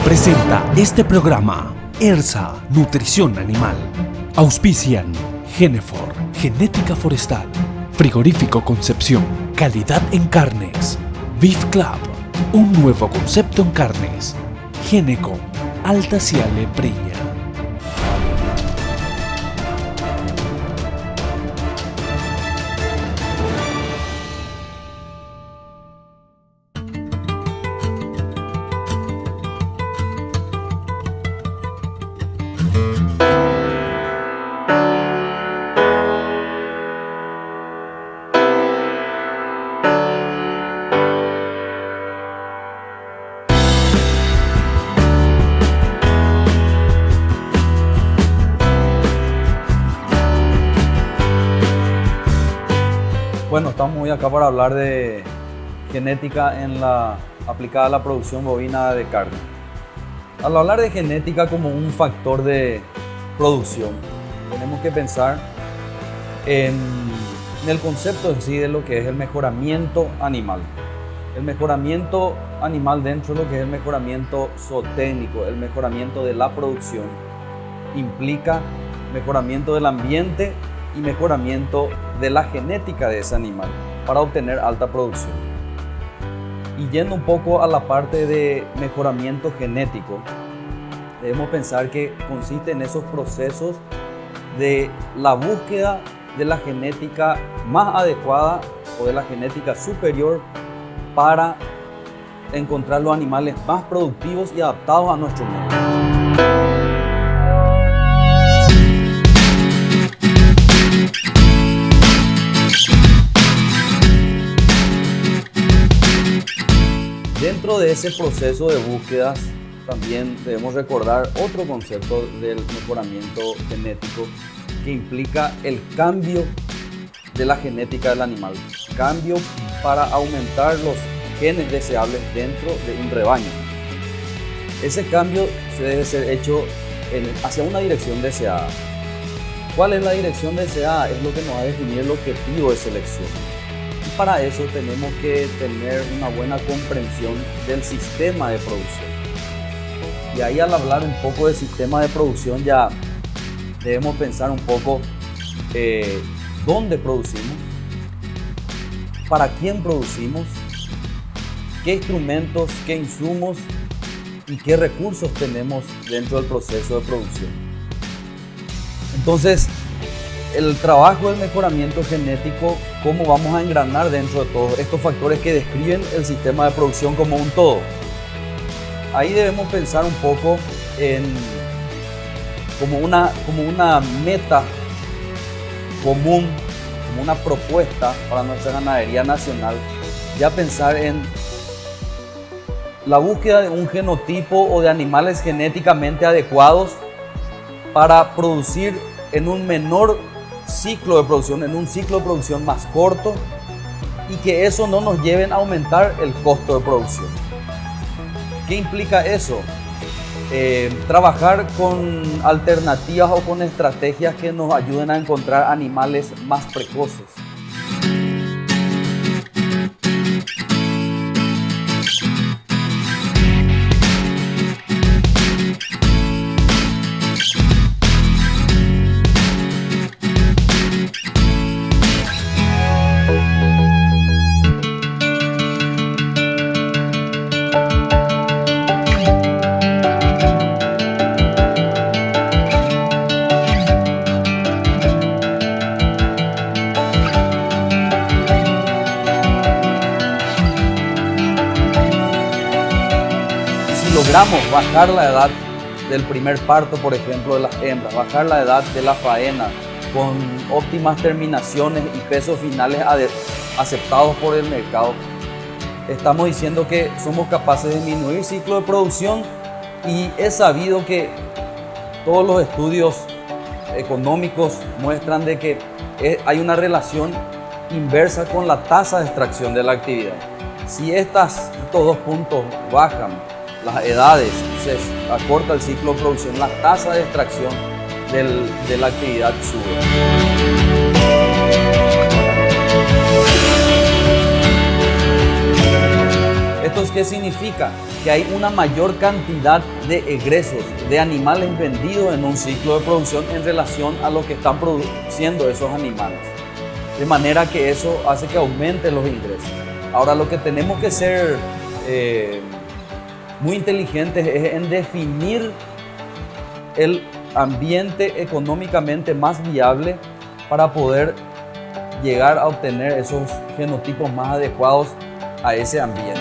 Presenta este programa ERSA, Nutrición Animal. Auspician Genefor, Genética Forestal, Frigorífico Concepción, Calidad en Carnes, Beef Club, un nuevo concepto en carnes, Genecom, Alta Ciale Breña. Bueno, estamos hoy acá para hablar de genética aplicada a la producción bovina de carne. Al hablar de genética como un factor de producción, tenemos que pensar en el concepto en sí de lo que es el mejoramiento animal. El mejoramiento animal dentro de lo que es el mejoramiento zootécnico, el mejoramiento de la producción, implica mejoramiento del ambiente y mejoramiento de la genética de ese animal para obtener alta producción. Y yendo un poco a la parte de mejoramiento genético, debemos pensar que consiste en esos procesos de la búsqueda de la genética más adecuada o de la genética superior para encontrar los animales más productivos y adaptados a nuestro medio. Dentro de ese proceso de búsquedas también debemos recordar otro concepto del mejoramiento genético que implica el cambio de la genética del animal, cambio para aumentar los genes deseables dentro de un rebaño. Ese cambio se debe ser hecho hacia una dirección deseada. ¿Cuál es la dirección deseada? Es lo que nos va a definir el objetivo de selección. Para eso tenemos que tener una buena comprensión del sistema de producción. Y ahí al hablar un poco del sistema de producción ya debemos pensar un poco dónde producimos, para quién producimos, qué instrumentos, qué insumos y qué recursos tenemos dentro del proceso de producción. Entonces, el trabajo del mejoramiento genético, cómo vamos a engranar dentro de todos estos factores que describen el sistema de producción como un todo. Ahí debemos pensar un poco como una meta común, como una propuesta para nuestra ganadería nacional, ya pensar en la búsqueda de un genotipo o de animales genéticamente adecuados para producir en un menor ciclo de producción, en un ciclo de producción más corto, y que eso no nos lleve a aumentar el costo de producción. ¿Qué implica eso? Trabajar con alternativas o con estrategias que nos ayuden a encontrar animales más precoces. Logramos bajar la edad del primer parto, por ejemplo, de las hembras, bajar la edad de la faena con óptimas terminaciones y pesos finales aceptados por el mercado. Estamos diciendo que somos capaces de disminuir el ciclo de producción, y es sabido que todos los estudios económicos muestran de que hay una relación inversa con la tasa de extracción de la actividad. Si estos dos puntos bajan, las edades, se acorta el ciclo de producción, la tasa de extracción de la actividad sube. ¿Esto es qué significa? Que hay una mayor cantidad de egresos de animales vendidos en un ciclo de producción en relación a lo que están produciendo esos animales. De manera que eso hace que aumente los ingresos. Ahora, lo que tenemos que ser muy inteligentes es en definir el ambiente económicamente más viable para poder llegar a obtener esos genotipos más adecuados a ese ambiente.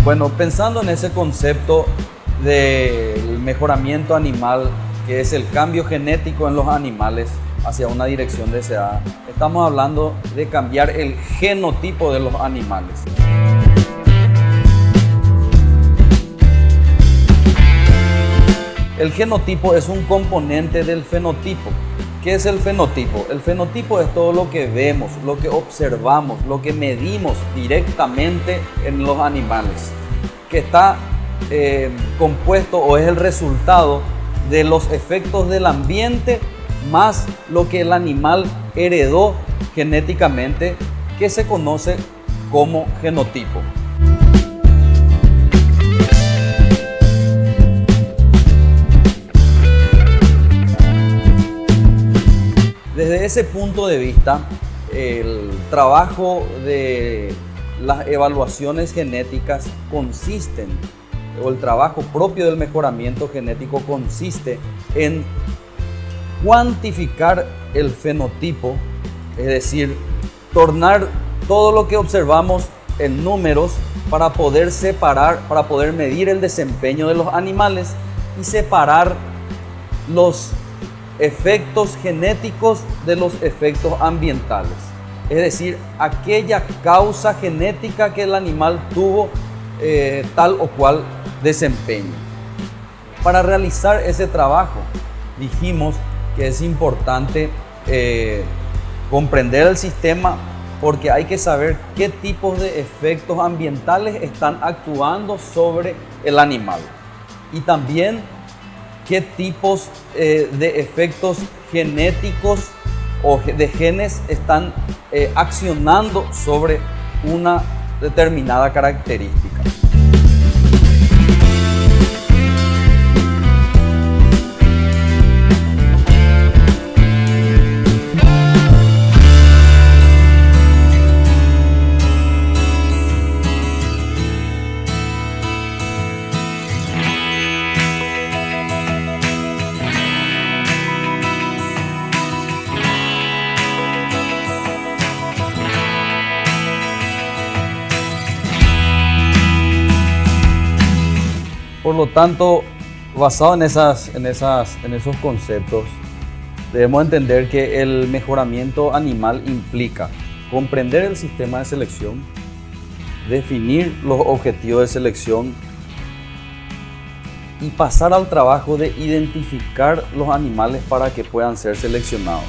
Bueno, pensando en ese concepto del mejoramiento animal, que es el cambio genético en los animales hacia una dirección deseada, estamos hablando de cambiar el genotipo de los animales. El genotipo es un componente del fenotipo. ¿Qué es el fenotipo? El fenotipo es todo lo que vemos, lo que observamos, lo que medimos directamente en los animales, que está compuesto o es el resultado de los efectos del ambiente más lo que el animal heredó genéticamente, que se conoce como genotipo. Desde ese punto de vista, el trabajo de las evaluaciones genéticas o el trabajo propio del mejoramiento genético consiste en cuantificar el fenotipo, es decir, tornar todo lo que observamos en números para poder separar, para poder medir el desempeño de los animales y separar los efectos genéticos de los efectos ambientales. Es decir, aquella causa genética que el animal tuvo tal o cual desempeño. Para realizar ese trabajo, dijimos que es importante comprender el sistema, porque hay que saber qué tipos de efectos ambientales están actuando sobre el animal y también qué tipos de efectos genéticos o de genes están accionando sobre una determinada característica. Por lo tanto, basado en esos conceptos, debemos entender que el mejoramiento animal implica comprender el sistema de selección, definir los objetivos de selección y pasar al trabajo de identificar los animales para que puedan ser seleccionados.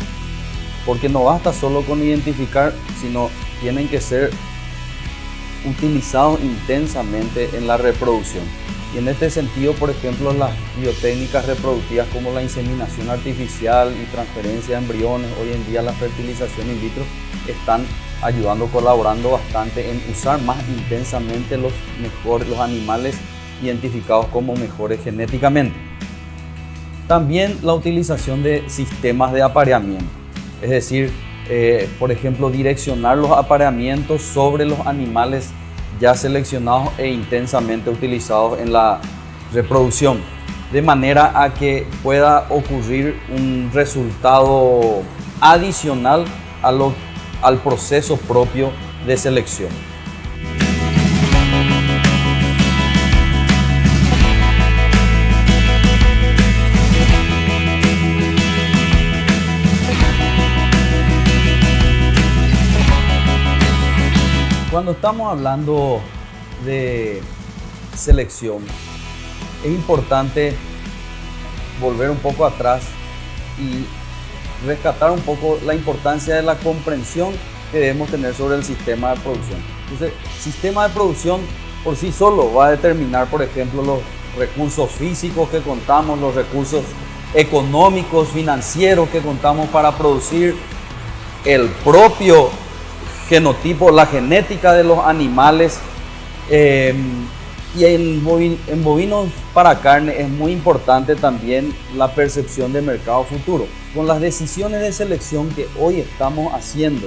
Porque no basta solo con identificar, sino tienen que ser utilizados intensamente en la reproducción. Y en este sentido, por ejemplo, las biotécnicas reproductivas como la inseminación artificial y transferencia de embriones, hoy en día la fertilización in vitro, están ayudando, colaborando bastante en usar más intensamente los animales identificados como mejores genéticamente. También la utilización de sistemas de apareamiento, es decir, por ejemplo, direccionar los apareamientos sobre los animales ya seleccionados e intensamente utilizados en la reproducción, de manera a que pueda ocurrir un resultado adicional al proceso propio de selección. Cuando estamos hablando de selección, es importante volver un poco atrás y rescatar un poco la importancia de la comprensión que debemos tener sobre el sistema de producción. Entonces, el sistema de producción por sí solo va a determinar, por ejemplo, los recursos físicos que contamos, los recursos económicos, financieros que contamos para producir, el propio genotipo, la genética de los animales. Y en bovinos para carne es muy importante también la percepción de mercado futuro. Con las decisiones de selección que hoy estamos haciendo,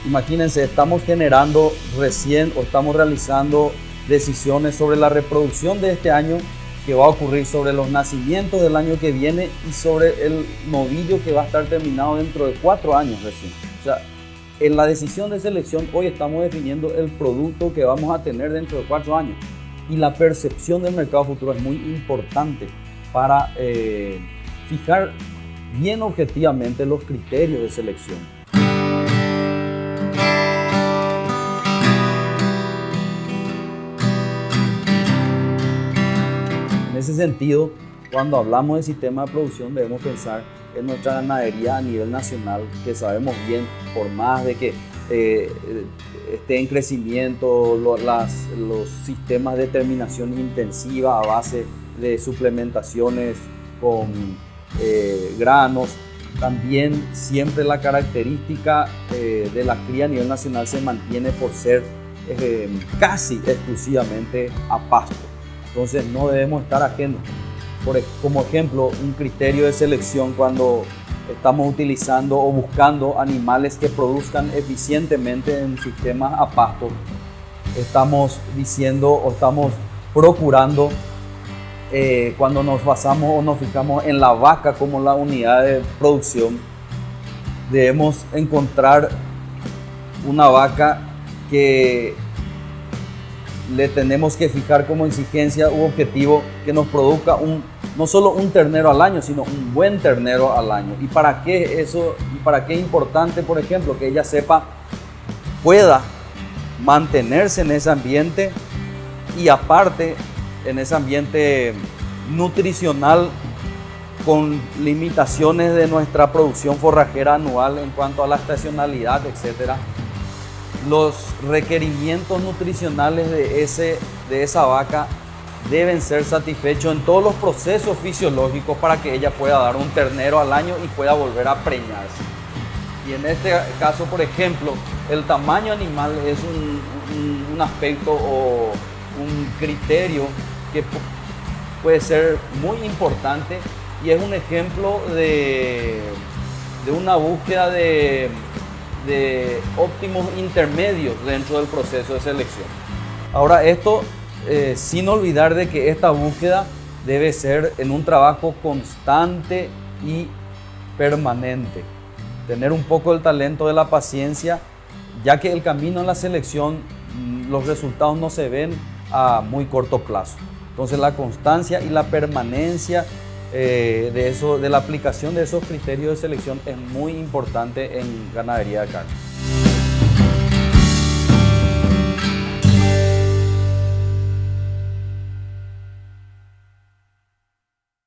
imagínense, estamos generando recién o estamos realizando decisiones sobre la reproducción de este año que va a ocurrir, sobre los nacimientos del año que viene y sobre el novillo que va a estar terminado dentro de 4 años recién. O sea, en la decisión de selección hoy estamos definiendo el producto que vamos a tener dentro de 4 años. Y la percepción del mercado futuro es muy importante para fijar bien objetivamente los criterios de selección. En ese sentido, cuando hablamos de sistema de producción debemos pensar en nuestra ganadería a nivel nacional, que sabemos bien, por más de que esté en crecimiento, los sistemas de terminación intensiva a base de suplementaciones con granos, también siempre la característica de la cría a nivel nacional se mantiene por ser casi exclusivamente a pasto. Entonces no debemos estar ajenos. Como ejemplo, un criterio de selección cuando estamos utilizando o buscando animales que produzcan eficientemente en sistemas a pasto, estamos diciendo o estamos procurando, cuando nos basamos o nos fijamos en la vaca como la unidad de producción, debemos encontrar una vaca que le tenemos que fijar como exigencia u objetivo que nos produzca no solo un ternero al año, sino un buen ternero al año. ¿Y para qué eso? ¿Y para qué es importante, por ejemplo, que ella pueda mantenerse en ese ambiente y aparte en ese ambiente nutricional con limitaciones de nuestra producción forrajera anual en cuanto a la estacionalidad, etcétera? Los requerimientos nutricionales de esa vaca deben ser satisfechos en todos los procesos fisiológicos para que ella pueda dar un ternero al año y pueda volver a preñarse. Y en este caso, por ejemplo, el tamaño animal es un aspecto o un criterio que puede ser muy importante y es un ejemplo de una búsqueda de óptimos intermedios dentro del proceso de selección. Ahora, esto sin olvidar de que esta búsqueda debe ser en un trabajo constante y permanente. Tener un poco el talento de la paciencia, ya que el camino en la selección, los resultados no se ven a muy corto plazo. Entonces la constancia y la permanencia de la aplicación de esos criterios de selección es muy importante en ganadería de carne.